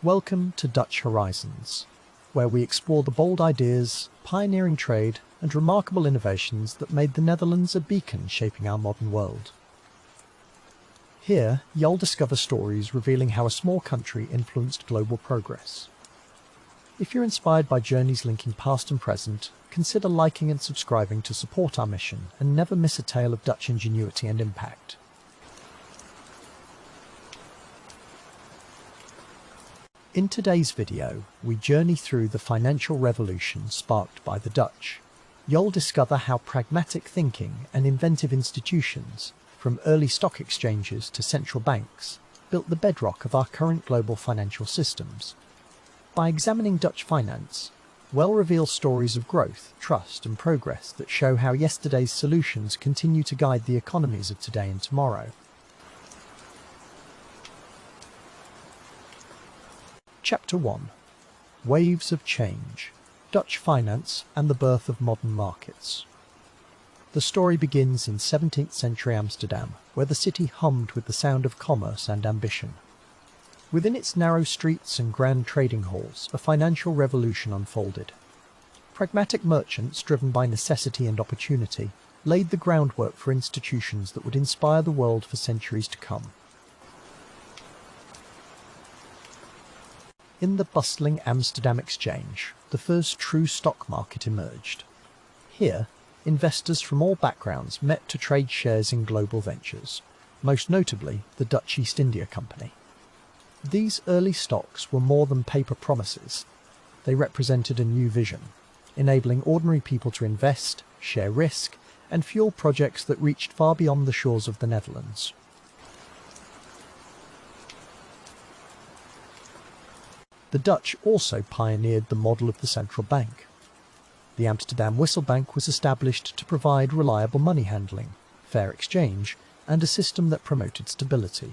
Welcome to Dutch Horizons, where we explore the bold ideas, pioneering trade and remarkable innovations that made the Netherlands a beacon shaping our modern world. Here, you'll discover stories revealing how a small country influenced global progress. If you're inspired by journeys linking past and present, consider liking and subscribing to support our mission and never miss a tale of Dutch ingenuity and impact. In today's video, we journey through the financial revolution sparked by the Dutch. You'll discover how pragmatic thinking and inventive institutions, from early stock exchanges to central banks, built the bedrock of our current global financial systems. By examining Dutch finance, we'll reveal stories of growth, trust and progress that show how yesterday's solutions continue to guide the economies of today and tomorrow. Chapter 1. Waves of Change, Dutch Finance and the Birth of Modern Markets. The story begins in 17th century Amsterdam, where the city hummed with the sound of commerce and ambition. Within its narrow streets and grand trading halls, a financial revolution unfolded. Pragmatic merchants, driven by necessity and opportunity, laid the groundwork for institutions that would inspire the world for centuries to come. In the bustling Amsterdam Exchange, the first true stock market emerged. Here, investors from all backgrounds met to trade shares in global ventures, most notably the Dutch East India Company. These early stocks were more than paper promises. They represented a new vision, enabling ordinary people to invest, share risk, and fuel projects that reached far beyond the shores of the Netherlands. The Dutch also pioneered the model of the central bank. The Amsterdam Wisselbank was established to provide reliable money handling, fair exchange, and a system that promoted stability.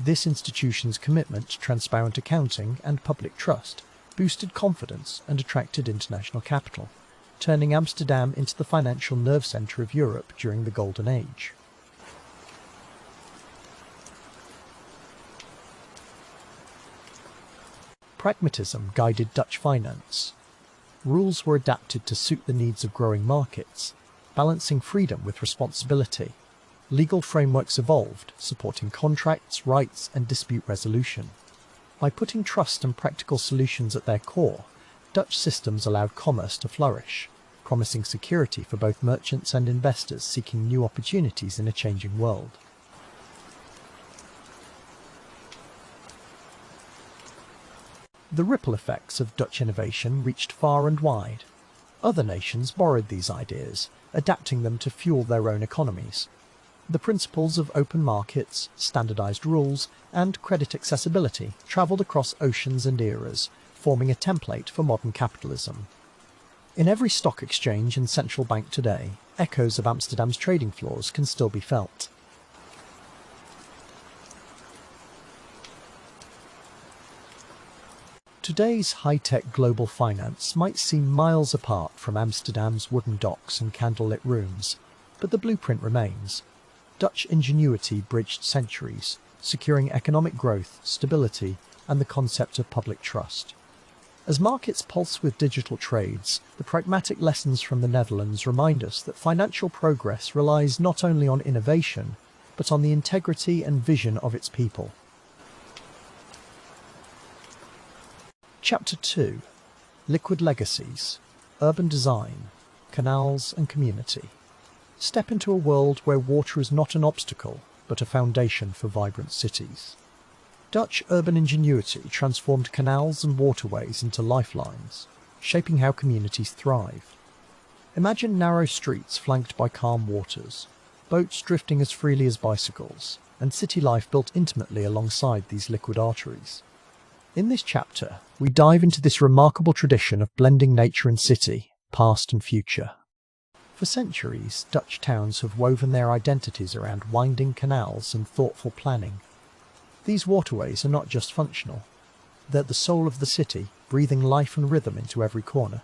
This institution's commitment to transparent accounting and public trust boosted confidence and attracted international capital, turning Amsterdam into the financial nerve centre of Europe during the Golden Age. Pragmatism guided Dutch finance. Rules were adapted to suit the needs of growing markets, balancing freedom with responsibility. Legal frameworks evolved, supporting contracts, rights, and dispute resolution. By putting trust and practical solutions at their core, Dutch systems allowed commerce to flourish, promising security for both merchants and investors seeking new opportunities in a changing world. The ripple effects of Dutch innovation reached far and wide. Other nations borrowed these ideas, adapting them to fuel their own economies. The principles of open markets, standardized rules, and credit accessibility traveled across oceans and eras, forming a template for modern capitalism. In every stock exchange and central bank today, echoes of Amsterdam's trading floors can still be felt. Today's high-tech global finance might seem miles apart from Amsterdam's wooden docks and candlelit rooms, but the blueprint remains. Dutch ingenuity bridged centuries, securing economic growth, stability, and the concept of public trust. As markets pulse with digital trades, the pragmatic lessons from the Netherlands remind us that financial progress relies not only on innovation, but on the integrity and vision of its people. Chapter 2. Liquid Legacies, Urban Design, Canals and Community. Step into a world where water is not an obstacle, but a foundation for vibrant cities. Dutch urban ingenuity transformed canals and waterways into lifelines, shaping how communities thrive. Imagine narrow streets flanked by calm waters, boats drifting as freely as bicycles, and city life built intimately alongside these liquid arteries. In this chapter, we dive into this remarkable tradition of blending nature and city, past and future. For centuries, Dutch towns have woven their identities around winding canals and thoughtful planning. These waterways are not just functional. They're the soul of the city, breathing life and rhythm into every corner.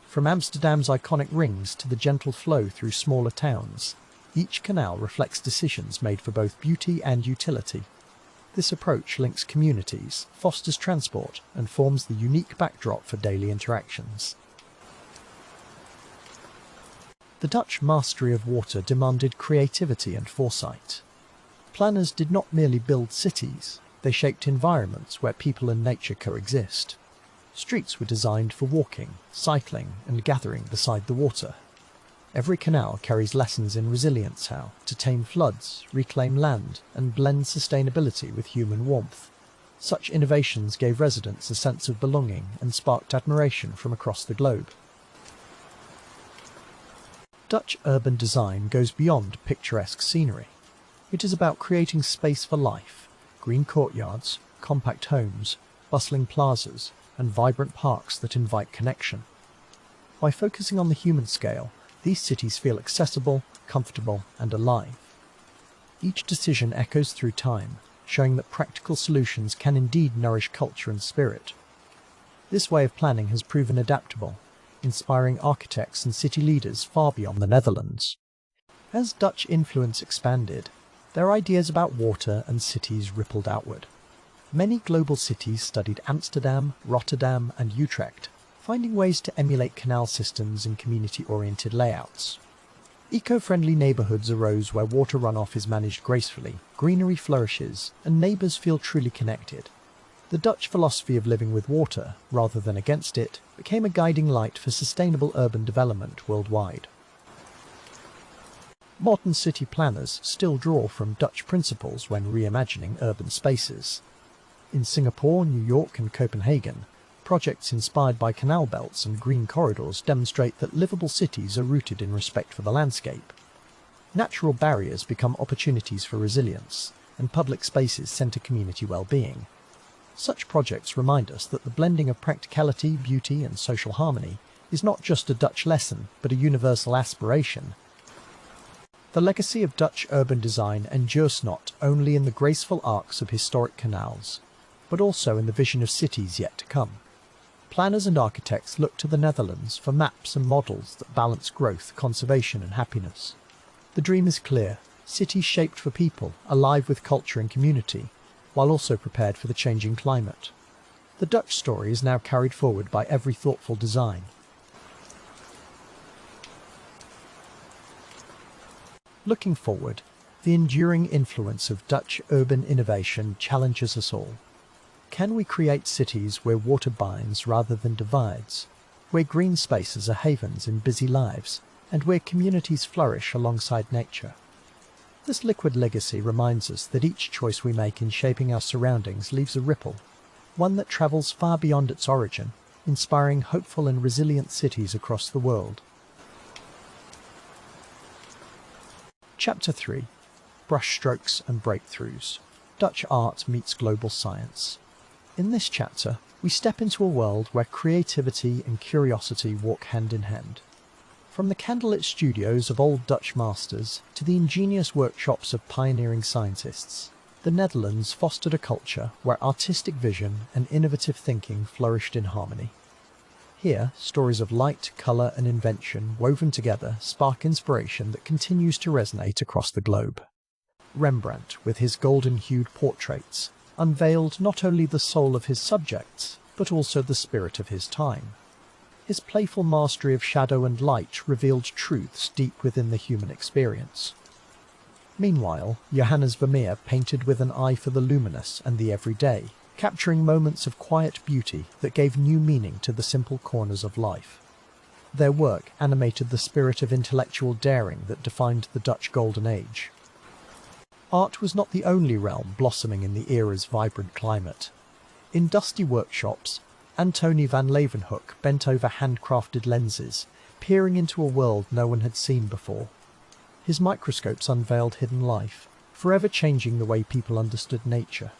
From Amsterdam's iconic rings to the gentle flow through smaller towns, each canal reflects decisions made for both beauty and utility. This approach links communities, fosters transport, and forms the unique backdrop for daily interactions. The Dutch mastery of water demanded creativity and foresight. Planners did not merely build cities, they shaped environments where people and nature coexist. Streets were designed for walking, cycling, and gathering beside the water. Every canal carries lessons in resilience, how to tame floods, reclaim land, and blend sustainability with human warmth. Such innovations gave residents a sense of belonging and sparked admiration from across the globe. Dutch urban design goes beyond picturesque scenery. It is about creating space for life, green courtyards, compact homes, bustling plazas, and vibrant parks that invite connection. By focusing on the human scale, these cities feel accessible, comfortable, and alive. Each decision echoes through time, showing that practical solutions can indeed nourish culture and spirit. This way of planning has proven adaptable, inspiring architects and city leaders far beyond the Netherlands. As Dutch influence expanded, their ideas about water and cities rippled outward. Many global cities studied Amsterdam, Rotterdam, and Utrecht, finding ways to emulate canal systems and community-oriented layouts. Eco-friendly neighbourhoods arose where water runoff is managed gracefully, greenery flourishes, and neighbours feel truly connected. The Dutch philosophy of living with water, rather than against it, became a guiding light for sustainable urban development worldwide. Modern city planners still draw from Dutch principles when reimagining urban spaces. In Singapore, New York, and Copenhagen, projects inspired by canal belts and green corridors demonstrate that livable cities are rooted in respect for the landscape. Natural barriers become opportunities for resilience, and public spaces centre community well-being. Such projects remind us that the blending of practicality, beauty, and social harmony is not just a Dutch lesson, but a universal aspiration. The legacy of Dutch urban design endures not only in the graceful arcs of historic canals, but also in the vision of cities yet to come. Planners and architects look to the Netherlands for maps and models that balance growth, conservation, and happiness. The dream is clear: cities shaped for people, alive with culture and community, while also prepared for the changing climate. The Dutch story is now carried forward by every thoughtful design. Looking forward, the enduring influence of Dutch urban innovation challenges us all. Can we create cities where water binds rather than divides, where green spaces are havens in busy lives, and where communities flourish alongside nature? This liquid legacy reminds us that each choice we make in shaping our surroundings leaves a ripple, one that travels far beyond its origin, inspiring hopeful and resilient cities across the world. Chapter 3: Brushstrokes and Breakthroughs. Dutch art meets global science. In this chapter, we step into a world where creativity and curiosity walk hand in hand. From the candlelit studios of old Dutch masters to the ingenious workshops of pioneering scientists, the Netherlands fostered a culture where artistic vision and innovative thinking flourished in harmony. Here, stories of light, colour, and invention woven together spark inspiration that continues to resonate across the globe. Rembrandt, with his golden-hued portraits, unveiled not only the soul of his subjects, but also the spirit of his time. His playful mastery of shadow and light revealed truths deep within the human experience. Meanwhile, Johannes Vermeer painted with an eye for the luminous and the everyday, capturing moments of quiet beauty that gave new meaning to the simple corners of life. Their work animated the spirit of intellectual daring that defined the Dutch Golden Age. Art was not the only realm blossoming in the era's vibrant climate. In dusty workshops, Antony van Leeuwenhoek bent over handcrafted lenses, peering into a world no one had seen before. His microscopes unveiled hidden life, forever changing the way people understood nature.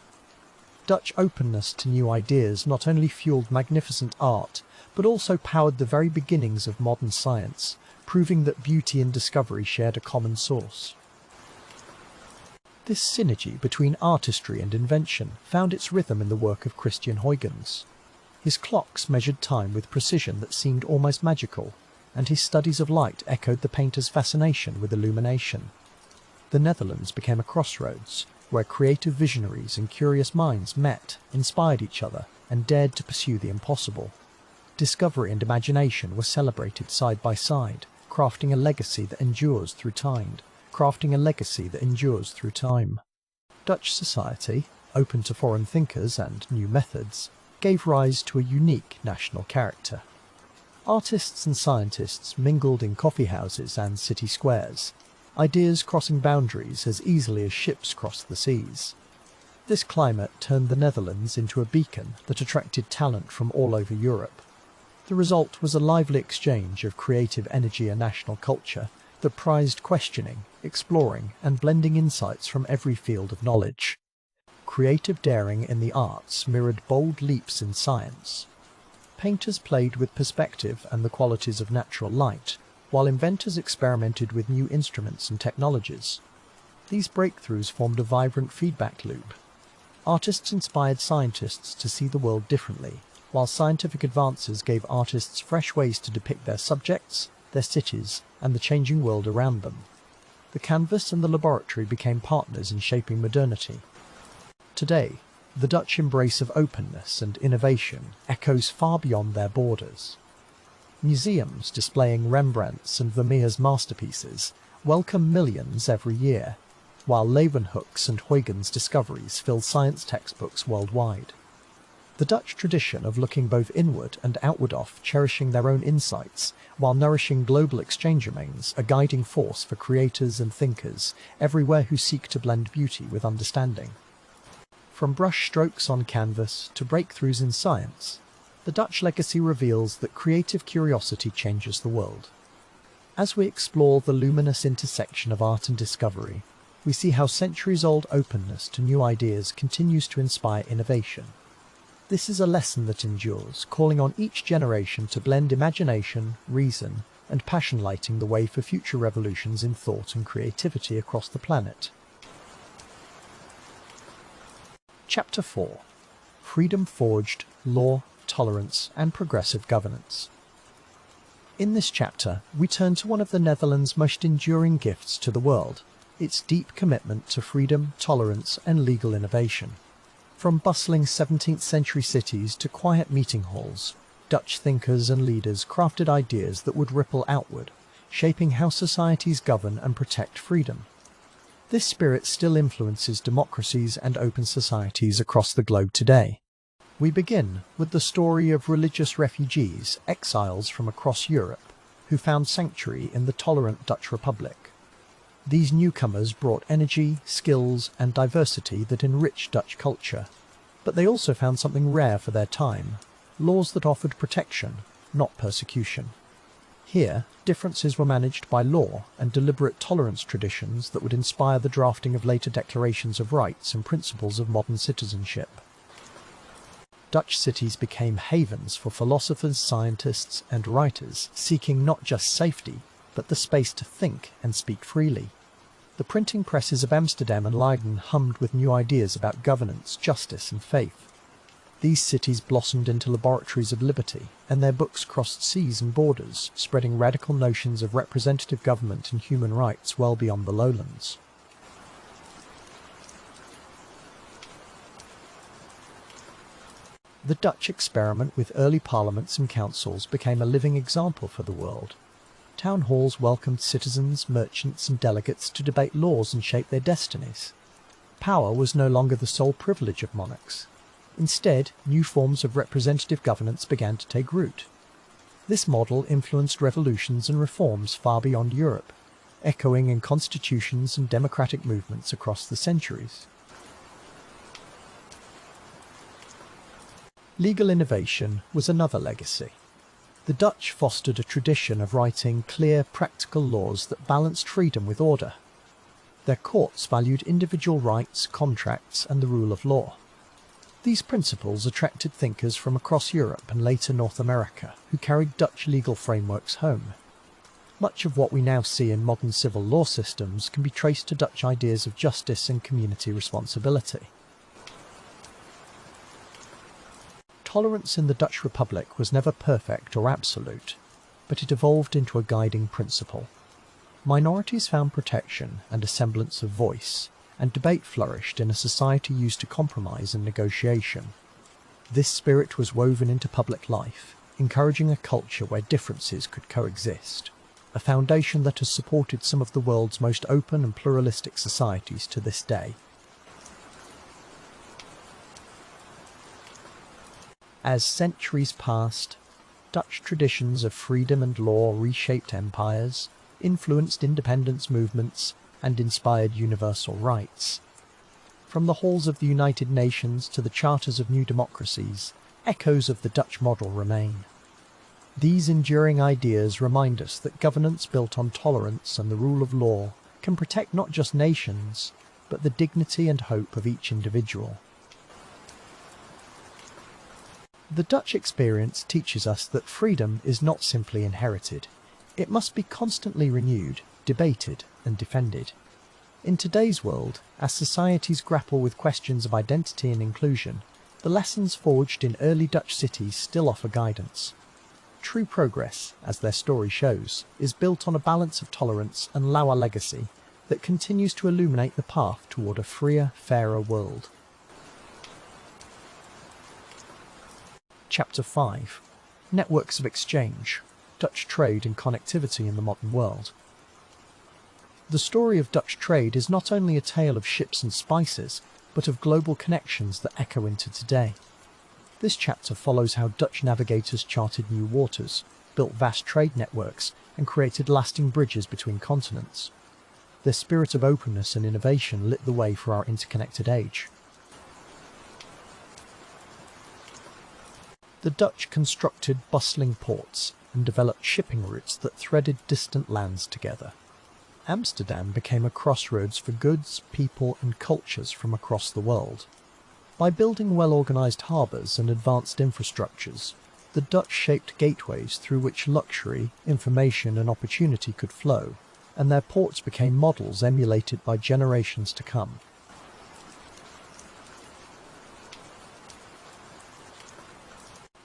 Dutch openness to new ideas not only fueled magnificent art, but also powered the very beginnings of modern science, proving that beauty and discovery shared a common source. This synergy between artistry and invention found its rhythm in the work of Christian Huygens. His clocks measured time with precision that seemed almost magical, and his studies of light echoed the painter's fascination with illumination. The Netherlands became a crossroads, where creative visionaries and curious minds met, inspired each other, and dared to pursue the impossible. Discovery and imagination were celebrated side by side, crafting a legacy that endures through time. Dutch society, open to foreign thinkers and new methods, gave rise to a unique national character. Artists and scientists mingled in coffee houses and city squares, ideas crossing boundaries as easily as ships cross the seas. This climate turned the Netherlands into a beacon that attracted talent from all over Europe. The result was a lively exchange of creative energy and national culture that prized questioning, exploring, and blending insights from every field of knowledge. Creative daring in the arts mirrored bold leaps in science. Painters played with perspective and the qualities of natural light, while inventors experimented with new instruments and technologies. These breakthroughs formed a vibrant feedback loop. Artists inspired scientists to see the world differently, while scientific advances gave artists fresh ways to depict their subjects, their cities, and the changing world around them. The canvas and the laboratory became partners in shaping modernity. Today, the Dutch embrace of openness and innovation echoes far beyond their borders. Museums displaying Rembrandt's and Vermeer's masterpieces welcome millions every year, while Leeuwenhoek's and Huygens' discoveries fill science textbooks worldwide. The Dutch tradition of looking both inward and outward off, cherishing their own insights, while nourishing global exchange remains a guiding force for creators and thinkers everywhere who seek to blend beauty with understanding. From brush strokes on canvas to breakthroughs in science, the Dutch legacy reveals that creative curiosity changes the world. As we explore the luminous intersection of art and discovery, we see how centuries-old openness to new ideas continues to inspire innovation. This is a lesson that endures, calling on each generation to blend imagination, reason, and passion, lighting the way for future revolutions in thought and creativity across the planet. Chapter 4. Freedom Forged, Law, Tolerance, and Progressive Governance. In this chapter, we turn to one of the Netherlands' most enduring gifts to the world, its deep commitment to freedom, tolerance, and legal innovation. From bustling 17th century cities to quiet meeting halls, Dutch thinkers and leaders crafted ideas that would ripple outward, shaping how societies govern and protect freedom. This spirit still influences democracies and open societies across the globe today. We begin with the story of religious refugees, exiles from across Europe, who found sanctuary in the tolerant Dutch Republic. These newcomers brought energy, skills, and diversity that enriched Dutch culture, but they also found something rare for their time: laws that offered protection, not persecution. Here, differences were managed by law and deliberate tolerance traditions that would inspire the drafting of later declarations of rights and principles of modern citizenship. Dutch cities became havens for philosophers, scientists, and writers seeking not just safety, but the space to think and speak freely. The printing presses of Amsterdam and Leiden hummed with new ideas about governance, justice, and faith. These cities blossomed into laboratories of liberty, and their books crossed seas and borders, spreading radical notions of representative government and human rights well beyond the lowlands. The Dutch experiment with early parliaments and councils became a living example for the world. Town halls welcomed citizens, merchants, and delegates to debate laws and shape their destinies. Power was no longer the sole privilege of monarchs. Instead, new forms of representative governance began to take root. This model influenced revolutions and reforms far beyond Europe, echoing in constitutions and democratic movements across the centuries. Legal innovation was another legacy. The Dutch fostered a tradition of writing clear, practical laws that balanced freedom with order. Their courts valued individual rights, contracts, and the rule of law. These principles attracted thinkers from across Europe and later North America, who carried Dutch legal frameworks home. Much of what we now see in modern civil law systems can be traced to Dutch ideas of justice and community responsibility. Tolerance in the Dutch Republic was never perfect or absolute, but it evolved into a guiding principle. Minorities found protection and a semblance of voice, and debate flourished in a society used to compromise and negotiation. This spirit was woven into public life, encouraging a culture where differences could coexist, a foundation that has supported some of the world's most open and pluralistic societies to this day. As centuries passed, Dutch traditions of freedom and law reshaped empires, influenced independence movements, and inspired universal rights. From the halls of the United Nations to the charters of new democracies, echoes of the Dutch model remain. These enduring ideas remind us that governance built on tolerance and the rule of law can protect not just nations, but the dignity and hope of each individual. The Dutch experience teaches us that freedom is not simply inherited. It must be constantly renewed, debated, and defended. In today's world, as societies grapple with questions of identity and inclusion, the lessons forged in early Dutch cities still offer guidance. True progress, as their story shows, is built on a balance of tolerance and Lauer legacy that continues to illuminate the path toward a freer, fairer world. Chapter 5. Networks of Exchange, Dutch Trade and Connectivity in the Modern World. The story of Dutch trade is not only a tale of ships and spices, but of global connections that echo into today. This chapter follows how Dutch navigators charted new waters, built vast trade networks, and created lasting bridges between continents. Their spirit of openness and innovation lit the way for our interconnected age. The Dutch constructed bustling ports and developed shipping routes that threaded distant lands together. Amsterdam became a crossroads for goods, people, and cultures from across the world. By building well-organised harbours and advanced infrastructures, the Dutch shaped gateways through which luxury, information, and opportunity could flow, and their ports became models emulated by generations to come.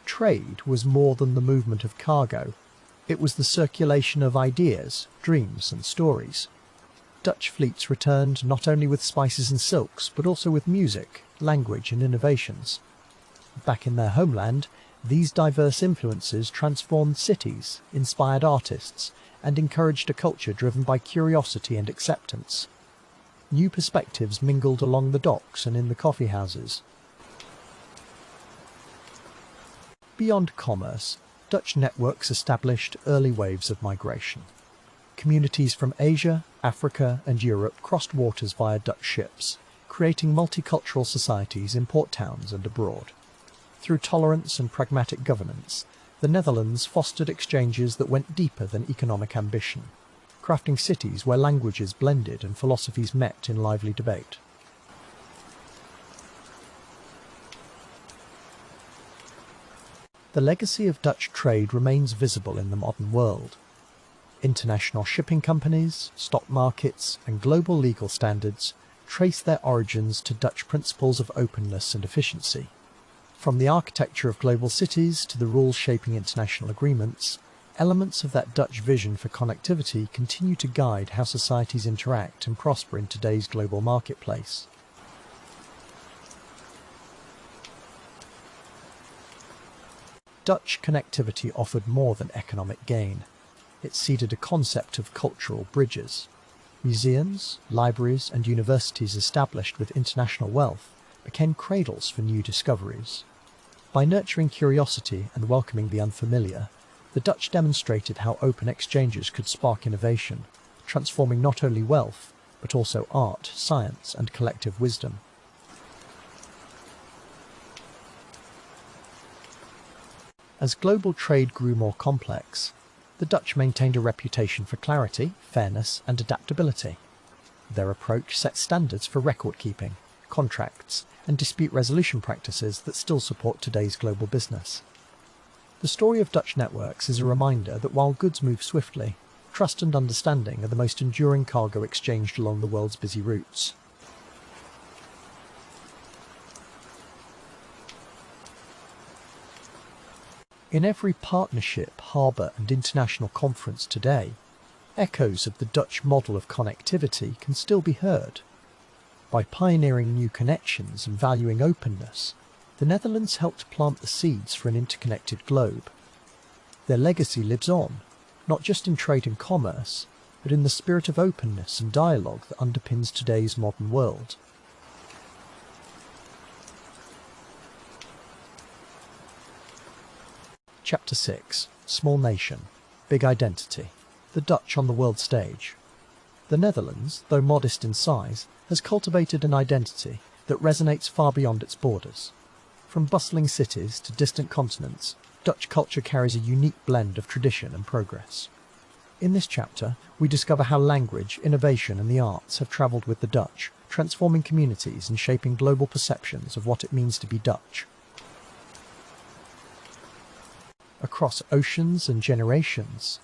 Trade was more than the movement of cargo. It was the circulation of ideas, dreams, and stories. Dutch fleets returned not only with spices and silks, but also with music, language, and innovations. Back in their homeland, these diverse influences transformed cities, inspired artists, and encouraged a culture driven by curiosity and acceptance. New perspectives mingled along the docks and in the coffee houses. Beyond commerce, Dutch networks established early waves of migration. Communities from Asia, Africa, and Europe crossed waters via Dutch ships, creating multicultural societies in port towns and abroad. Through tolerance and pragmatic governance, the Netherlands fostered exchanges that went deeper than economic ambition, crafting cities where languages blended and philosophies met in lively debate. The legacy of Dutch trade remains visible in the modern world. International shipping companies, stock markets, and global legal standards trace their origins to Dutch principles of openness and efficiency. From the architecture of global cities to the rules shaping international agreements, elements of that Dutch vision for connectivity continue to guide how societies interact and prosper in today's global marketplace. Dutch connectivity offered more than economic gain. It seeded a concept of cultural bridges. Museums, libraries, and universities established with international wealth became cradles for new discoveries. By nurturing curiosity and welcoming the unfamiliar, the Dutch demonstrated how open exchanges could spark innovation, transforming not only wealth, but also art, science, and collective wisdom. As global trade grew more complex, the Dutch maintained a reputation for clarity, fairness, and adaptability. Their approach set standards for record-keeping, contracts, and dispute resolution practices that still support today's global business. The story of Dutch networks is a reminder that while goods move swiftly, trust and understanding are the most enduring cargo exchanged along the world's busy routes. In every partnership, harbour, and international conference today, echoes of the Dutch model of connectivity can still be heard. By pioneering new connections and valuing openness, the Netherlands helped plant the seeds for an interconnected globe. Their legacy lives on, not just in trade and commerce, but in the spirit of openness and dialogue that underpins today's modern world. Chapter 6. Small Nation, Big Identity. The Dutch on the world stage. The Netherlands, though modest in size, has cultivated an identity that resonates far beyond its borders. From bustling cities to distant continents, Dutch culture carries a unique blend of tradition and progress. In this chapter, we discover how language, innovation and the arts have travelled with the Dutch, transforming communities and shaping global perceptions of what it means to be Dutch. Across oceans and generations,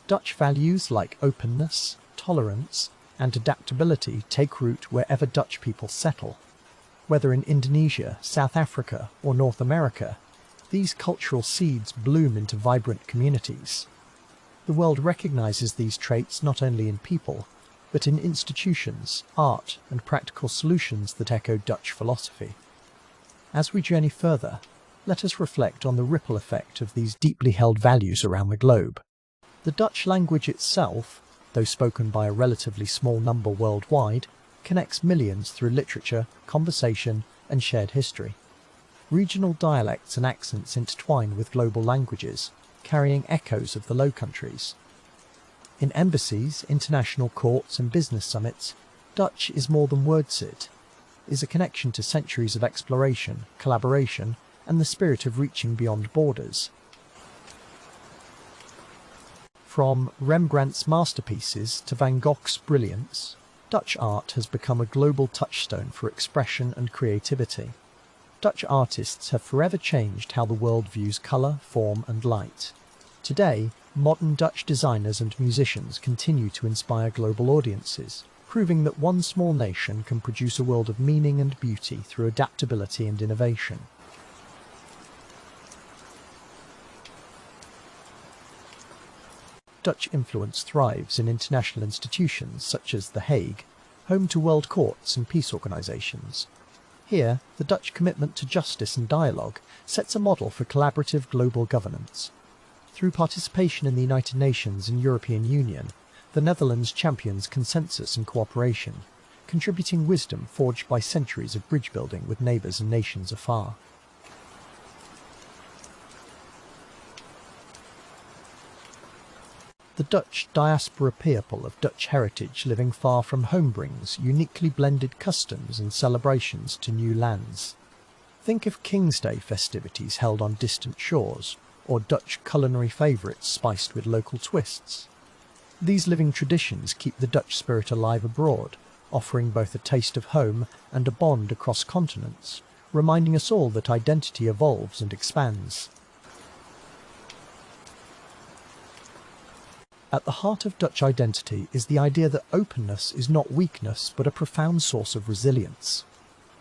Dutch values like openness, tolerance and adaptability take root wherever Dutch people settle. Whether in Indonesia, South Africa or North America, these cultural seeds bloom into vibrant communities. The world recognises these traits not only in people, but in institutions, art and practical solutions that echo Dutch philosophy. As we journey further, let us reflect on the ripple effect of these deeply held values around the globe. The Dutch language itself, though spoken by a relatively small number worldwide, connects millions through literature, conversation and shared history. Regional dialects and accents intertwine with global languages, carrying echoes of the Low Countries. In embassies, international courts and business summits, Dutch is more than wordsit, is a connection to centuries of exploration, collaboration and the spirit of reaching beyond borders. From Rembrandt's masterpieces to Van Gogh's brilliance, Dutch art has become a global touchstone for expression and creativity. Dutch artists have forever changed how the world views colour, form and light. Today, modern Dutch designers and musicians continue to inspire global audiences, proving that one small nation can produce a world of meaning and beauty through adaptability and innovation. Dutch influence thrives in international institutions such as The Hague, home to world courts and peace organisations. Here, the Dutch commitment to justice and dialogue sets a model for collaborative global governance. Through participation in the United Nations and European Union, the Netherlands champions consensus and cooperation, contributing wisdom forged by centuries of bridge building with neighbours and nations afar. The Dutch diaspora people of Dutch heritage living far from home brings uniquely blended customs and celebrations to new lands. Think of King's Day festivities held on distant shores, or Dutch culinary favourites spiced with local twists. These living traditions keep the Dutch spirit alive abroad, offering both a taste of home and a bond across continents, reminding us all that identity evolves and expands. At the heart of Dutch identity is the idea that openness is not weakness but a profound source of resilience.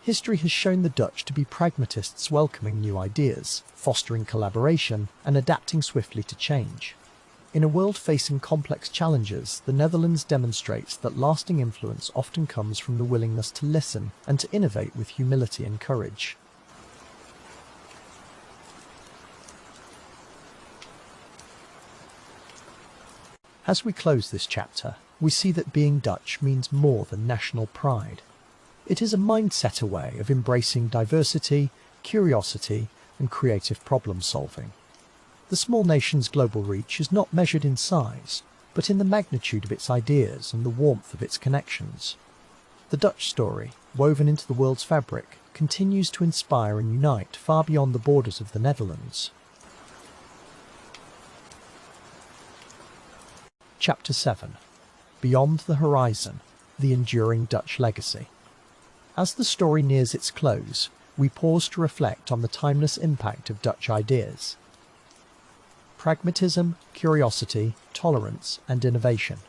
History has shown the Dutch to be pragmatists welcoming new ideas, fostering collaboration and adapting swiftly to change. In a world facing complex challenges, the Netherlands demonstrates that lasting influence often comes from the willingness to listen and to innovate with humility and courage. As we close this chapter, we see that being Dutch means more than national pride. It is a mindset, a way of embracing diversity, curiosity and creative problem solving. The small nation's global reach is not measured in size, but in the magnitude of its ideas and the warmth of its connections. The Dutch story, woven into the world's fabric, continues to inspire and unite far beyond the borders of the Netherlands. Chapter 7. Beyond the Horizon, the Enduring Dutch Legacy. As the story nears its close, we pause to reflect on the timeless impact of Dutch ideas. Pragmatism, curiosity, tolerance and innovation.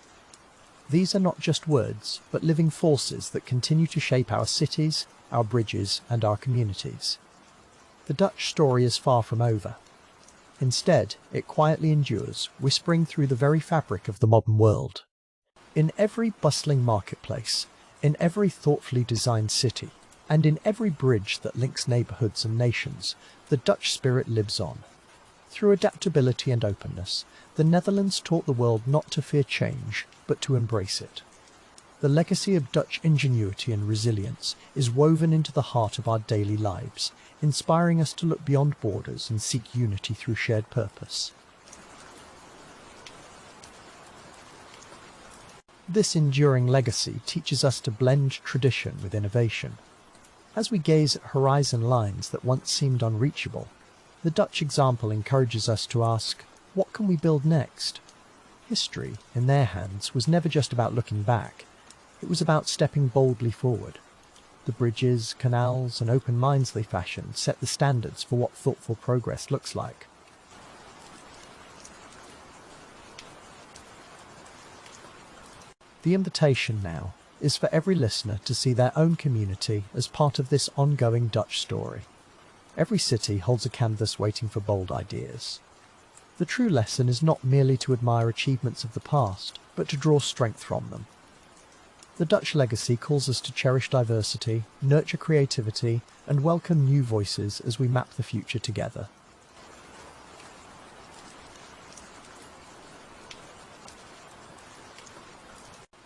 These are not just words, but living forces that continue to shape our cities, our bridges and our communities. The Dutch story is far from over. Instead, it quietly endures, whispering through the very fabric of the modern world. In every bustling marketplace, In every thoughtfully designed city, and in every bridge that links neighbourhoods and nations, the Dutch spirit lives on. Through adaptability and openness, the Netherlands taught the world not to fear change, but to embrace it. The legacy of Dutch ingenuity and resilience is woven into the heart of our daily lives, inspiring us to look beyond borders and seek unity through shared purpose. This enduring legacy teaches us to blend tradition with innovation. As we gaze at horizon lines that once seemed unreachable, the Dutch example encourages us to ask, what can we build next? History, in their hands, was never just about looking back. It was about stepping boldly forward. The bridges, canals, and open minds they fashioned set the standards for what thoughtful progress looks like. The invitation now is for every listener to see their own community as part of this ongoing Dutch story. Every city holds a canvas waiting for bold ideas. The true lesson is not merely to admire achievements of the past, but to draw strength from them. The Dutch legacy calls us to cherish diversity, nurture creativity, and welcome new voices as we map the future together.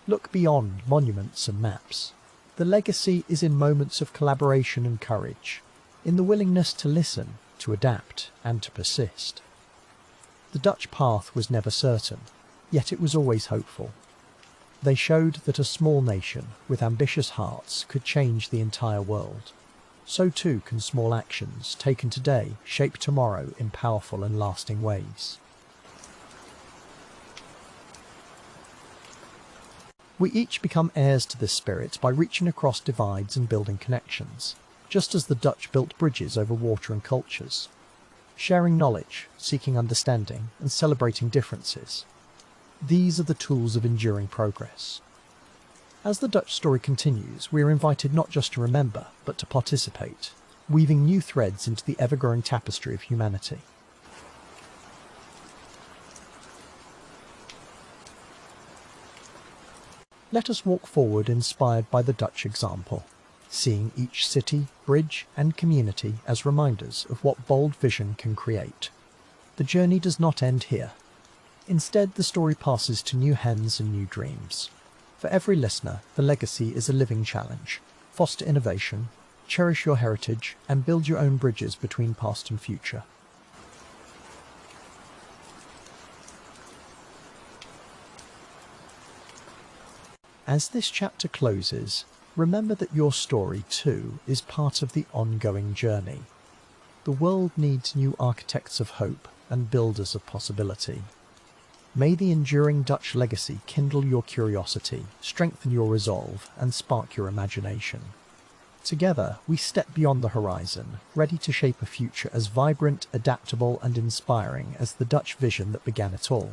Look beyond monuments and maps. The legacy is in moments of collaboration and courage, in the willingness to listen, to adapt, and to persist. The Dutch path was never certain, yet it was always hopeful. They showed that a small nation with ambitious hearts could change the entire world. So too can small actions taken today shape tomorrow in powerful and lasting ways. We each become heirs to this spirit by reaching across divides and building connections, just as the Dutch built bridges over water and cultures. Sharing knowledge, seeking understanding, and celebrating differences. These are the tools of enduring progress. As the Dutch story continues, we are invited not just to remember, but to participate, weaving new threads into the ever-growing tapestry of humanity. Let us walk forward inspired by the Dutch example, seeing each city, bridge, and community as reminders of what bold vision can create. The journey does not end here. Instead, the story passes to new hands and new dreams. For every listener, the legacy is a living challenge. Foster innovation, cherish your heritage, and build your own bridges between past and future. As this chapter closes, remember that your story, too, is part of the ongoing journey. The world needs new architects of hope and builders of possibility. May the enduring Dutch legacy kindle your curiosity, strengthen your resolve, and spark your imagination. Together, we step beyond the horizon, ready to shape a future as vibrant, adaptable, and inspiring as the Dutch vision that began it all.